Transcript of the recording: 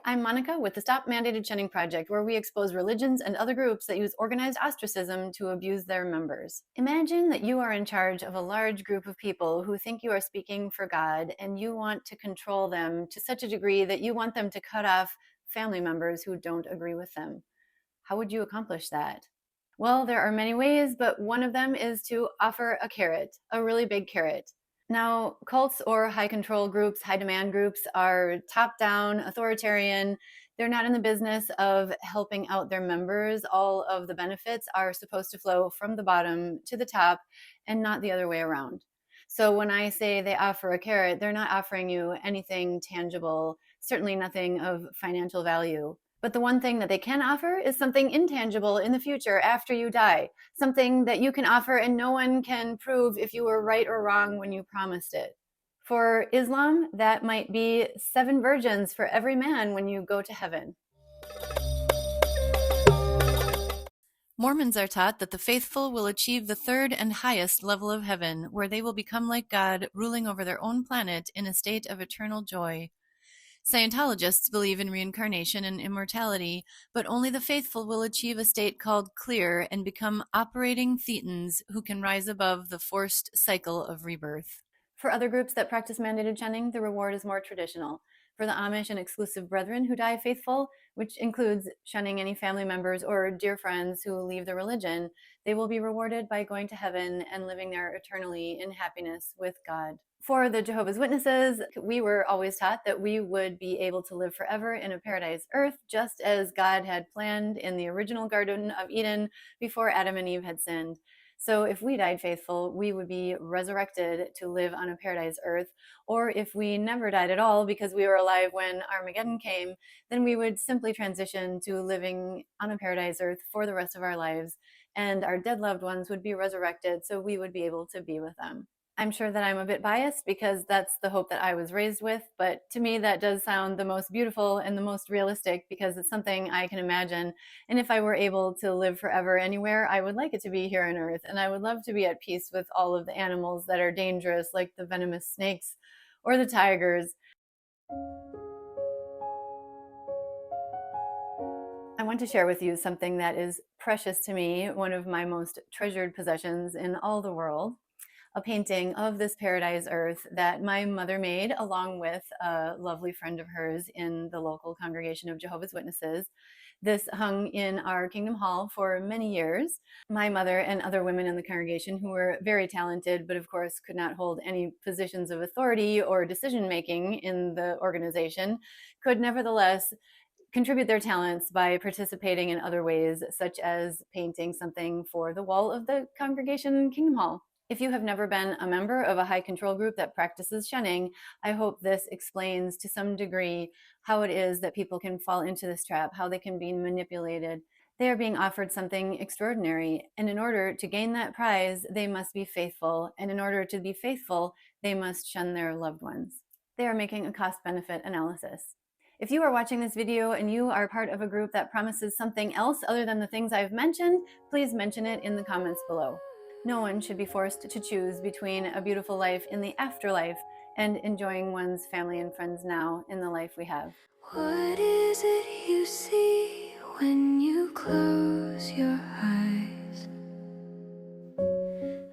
I'm Monica with the Stop Mandated Shunning Project, where we expose religions and other groups that use organized ostracism to abuse their members. Imagine that you are in charge of a large group of people who think you are speaking for God, and you want to control them to such a degree that you want them to cut off family members who don't agree with them. How would you accomplish that? Well, there are many ways, but one of them is to offer a carrot, a really big carrot. Now, cults or high control groups, high demand groups are top down, authoritarian. They're not in the business of helping out their members. All of the benefits are supposed to flow from the bottom to the top and not the other way around. So when I say they offer a carrot, they're not offering you anything tangible, certainly nothing of financial value. But the one thing that they can offer is something intangible in the future after you die, something that you can offer and no one can prove if you were right or wrong when you promised it. For Islam, that might be 7 virgins for every man when you go to heaven. Mormons are taught that the faithful will achieve the third and highest level of heaven, where they will become like God, ruling over their own planet in a state of eternal joy. Scientologists believe in reincarnation and immortality, but only the faithful will achieve a state called clear and become operating thetans who can rise above the forced cycle of rebirth. For other groups that practice mandated shunning, the reward is more traditional. For the Amish and exclusive brethren who die faithful, which includes shunning any family members or dear friends who leave the religion, they will be rewarded by going to heaven and living there eternally in happiness with God. For the Jehovah's Witnesses, we were always taught that we would be able to live forever in a paradise earth, just as God had planned in the original Garden of Eden before Adam and Eve had sinned. So if we died faithful, we would be resurrected to live on a paradise earth. Or if we never died at all because we were alive when Armageddon came, then we would simply transition to living on a paradise earth for the rest of our lives, and our dead loved ones would be resurrected so we would be able to be with them. I'm sure that I'm a bit biased because that's the hope that I was raised with, but to me that does sound the most beautiful and the most realistic because it's something I can imagine. And if I were able to live forever anywhere, I would like it to be here on Earth, and I would love to be at peace with all of the animals that are dangerous, like the venomous snakes or the tigers. I want to share with you something that is precious to me, one of my most treasured possessions in all the world. A painting of this paradise earth that my mother made along with a lovely friend of hers in the local congregation of Jehovah's Witnesses. This hung in our Kingdom Hall for many years. My mother and other women in the congregation who were very talented, but of course could not hold any positions of authority or decision making in the organization, could nevertheless contribute their talents by participating in other ways, such as painting something for the wall of the congregation Kingdom Hall. If you have never been a member of a high control group that practices shunning, I hope this explains to some degree how it is that people can fall into this trap, how they can be manipulated. They are being offered something extraordinary, and in order to gain that prize, they must be faithful, and in order to be faithful, they must shun their loved ones. They are making a cost-benefit analysis. If you are watching this video and you are part of a group that promises something else other than the things I've mentioned, please mention it in the comments below. No one should be forced to choose between a beautiful life in the afterlife and enjoying one's family and friends now in the life we have. What is it you see when you close your eyes?